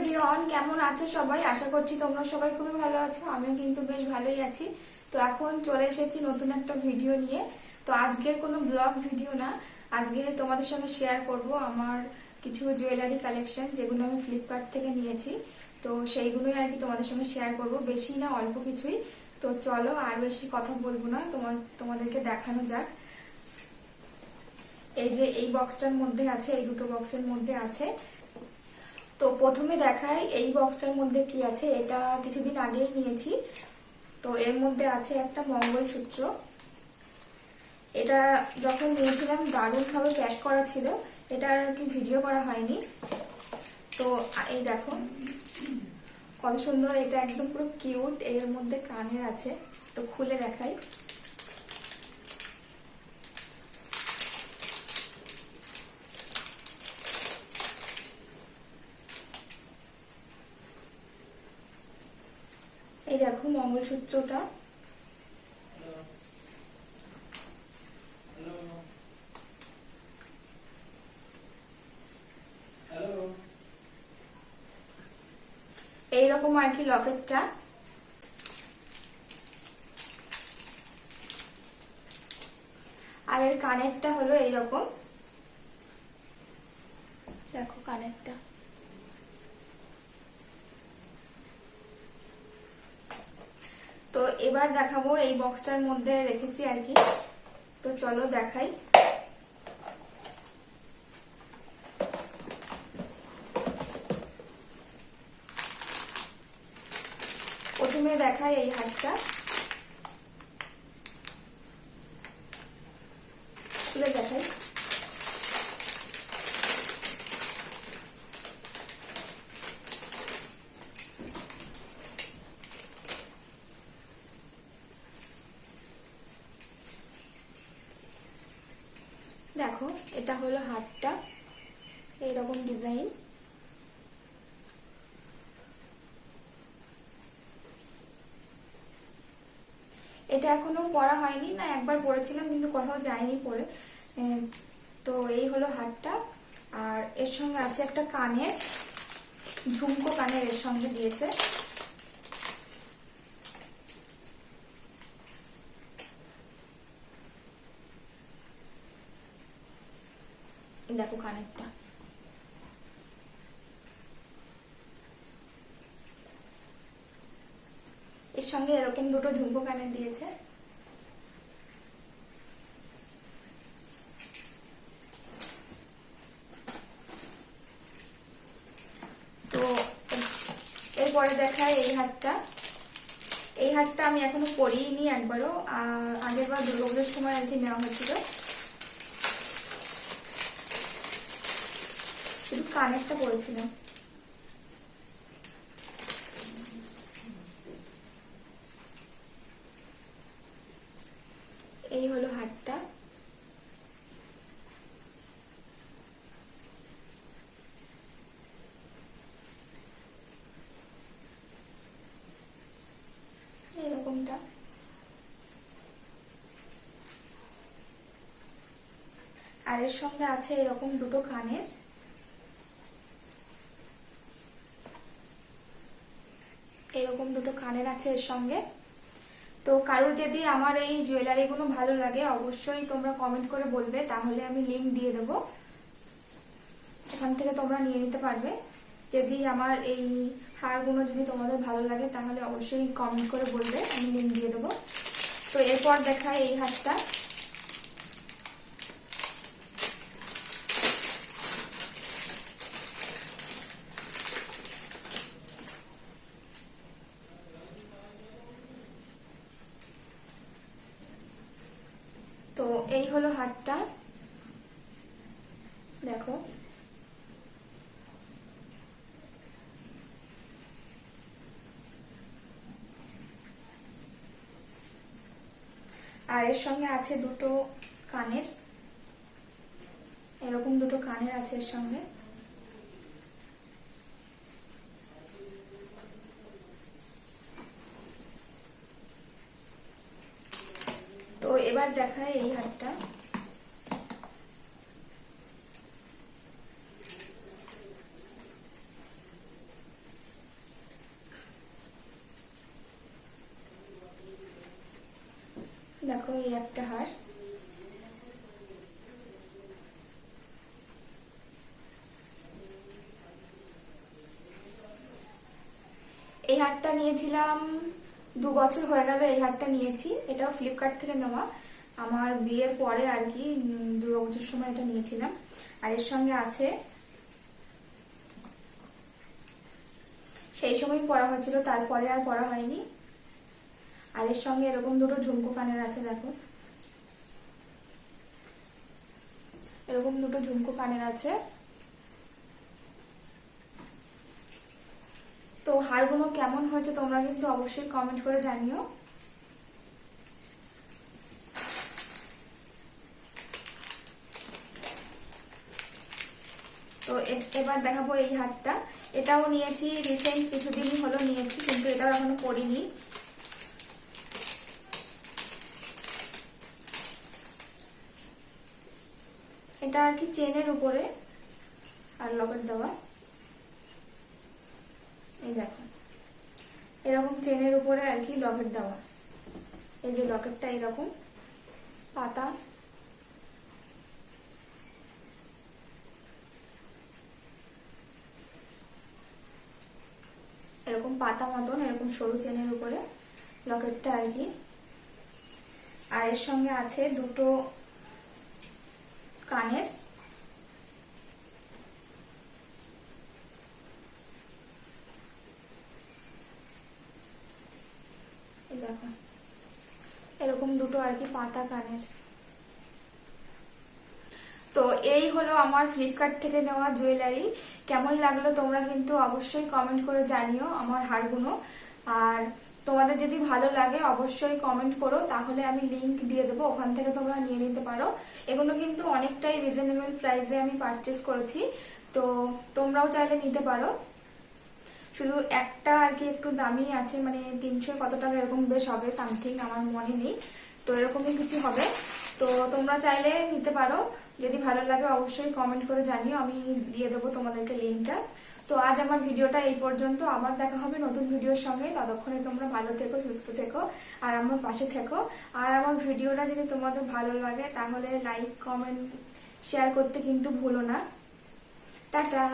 Everyone, কেমন আছো সবাই? আশা করছি তোমরা সবাই খুবই ভালো আছো। আমিও কিন্তু বেশ ভালোই আছি। তো এখন চলে এসেছি নতুন একটা ভিডিও নিয়ে। তো আজকের কোনো ব্লগ ভিডিও না, আজকে তোমাদের সঙ্গে শেয়ার করব আমার কিছু জুয়েলারি কালেকশন যেগুলো আমি ফ্লিপকার্ট থেকে নিয়েছি। তো সেইগুলোই আর কি তোমাদের সঙ্গে শেয়ার করব, বেশি না অল্প কিছুই। তো চলো আর বেশি কথা বলবো না, তোমাদেরকে দেখানো যাক। এই যে এই বক্সটার মধ্যে আছে, এই দুটো বক্সের মধ্যে আছে। তো প্রথমে দেখাই এই বক্সটার মধ্যে কি আছে। এটা কিছুদিন আগেই নিয়েছি। তো এর মধ্যে আছে একটা মঙ্গলসূত্র। এটা যখন নিয়েছিলাম দারুণভাবে প্যাক করা ছিল, এটা আর কি ভিডিও করা হয়নি। তো এই দেখো কত সুন্দর, এটা একদম পুরো কিউট। এর মধ্যে কানের আছে, তো খুলে দেখাই। এই দেখো মঙ্গলসূত্রটা। এইরকম আর কি লকেটটা। আর এর কানেরটা হলো এইরকম, দেখো কানেরটা। তো এবার দেখাবো এই বক্সটার মধ্যে রেখেছি আর কি। তো চলো দেখাই। প্রথমে দেখাই এই হারটা, খুলে দেখাই। দেখো এটা হলো হারটা, এইরকম ডিজাইন। এটা এখনো পরা হয়নি, না একবার পরেছিলাম কিন্তু কোথাও যায়নি পরে। তো এই হলো হারটা। আর এর সঙ্গে আছে একটা কানের ঝুমকো, কানের এর সঙ্গে দিয়েছে। দেখো কানেরটা। এর সঙ্গে এরকম দুটো ঝুমকো কানের দিয়েছে। তো এরপরে দেখায় এই হারটা। এই হারটা আমি এখনো পরিনি একবারও, আগের বার দুর্গাপুজোর সময় আর কি নেওয়া হয়েছিল। শুধু কানেরটা পরেছিলাম। এই হলো হারটা। এরকমটা। আর এর সঙ্গে আছে এরকম দুটো কানের। এরকম দুটো কানের আছে এর সঙ্গে। তো কারোর যদি আমার এই জুয়েলারিগুলো ভালো লাগে অবশ্যই তোমরা কমেন্ট করে বলবে, তাহলে আমি লিংক দিয়ে দেবো, ওখান থেকে তোমরা নিয়ে নিতে পারবে। যদি আমার এই হারগুলো যদি তোমাদের ভালো লাগে তাহলে অবশ্যই কমেন্ট করে বলবে, আমি লিংক দিয়ে দেবো। তো এরপর দেখায় এই হারটা। তো এই হলো হারটা, দেখো। আর এর সঙ্গে আছে দুটো কানের, এরকম দুটো কানের আছে এর সঙ্গে। তো এবার দেখায় এই হারটা। একটা হার। এই হারটা নিয়েছিলাম 2 বছর হয়ে গেল, এই হারটা নিয়েছি। এটাও ফ্লিপকার্ট থেকে নেওয়া, আমার বিয়ের পরে আর কি, 2 বছর সময় এটা নিয়েছিলাম। আর এর সঙ্গে আছে, সেই সময় পরা হয়েছিল, তারপরে আর পরা হয়নি। আর এর সঙ্গে এরকম দুটো ঝুমকো কানের আছে, দেখো এরকম দুটো ঝুমকো কানের আছে। তো হারগুলো কেমন হয়েছে তোমরা কিন্তু অবশ্যই কমেন্ট করে জানিও। তো এবার দেখাবো এই হারটা। এটাও নিয়েছি রিসেন্ট, কিছুদিনই হলো নিয়েছি, কিন্তু এটাও এখনো পরিনি। এটা আর কি চেনের উপরে আর লকেট দেওয়া। এই দেখো এরকম চেনের উপরে আর কি লকেট দেওয়া। এই যে লকেটটা এরকম পাতা, এরকম পাতা মতন এরকম সরু চেনের উপরে লকেটটা আর কি। আর এর সঙ্গে আছে দুটো কানের, দেখো এরকম দুটো আর কি পাতা কানের। তো এই হলো আমার ফ্লিপকার্ট থেকে নেওয়া জুয়েলারি। কেমন লাগলো তোমরা কিন্তু অবশ্যই কমেন্ট করে জানিও আমার হারগুলো। আর তোমাদের যদি ভালো লাগে অবশ্যই কমেন্ট করো, তাহলে আমি লিংক দিয়ে দেবো, ওখান থেকে তোমরা নিয়ে নিতে পারো। এগুলো কিন্তু অনেকটাই রিজনেবল প্রাইসে আমি পারচেস করেছি, তো তোমরাও চাইলে নিতে পারো। শুধু একটা আর কি একটু দামি আছে, মানে 300 কত টাকা এরকম বেশ হবে সামথিং, আমার মনে নেই। তো এরকমই কিছু হবে, তো তোমরা চাইলে নিতে পারো। যদি ভালো লাগে অবশ্যই কমেন্ট করে জানিও, আমি দিয়ে দেবো তোমাদেরকে লিঙ্কটা। তো আজ আমার ভিডিওটা এই পর্যন্ত, আবার দেখা হবে নতুন ভিডিওর সঙ্গে। ততক্ষণে তোমরা ভালো থেকো, সুস্থ থেকো, আর আমার পাশে থেকো। আর আমার ভিডিওটা যদি তোমাদের ভালো লাগে তাহলে লাইক, কমেন্ট, শেয়ার করতে কিন্তু ভুলো না। টাটা।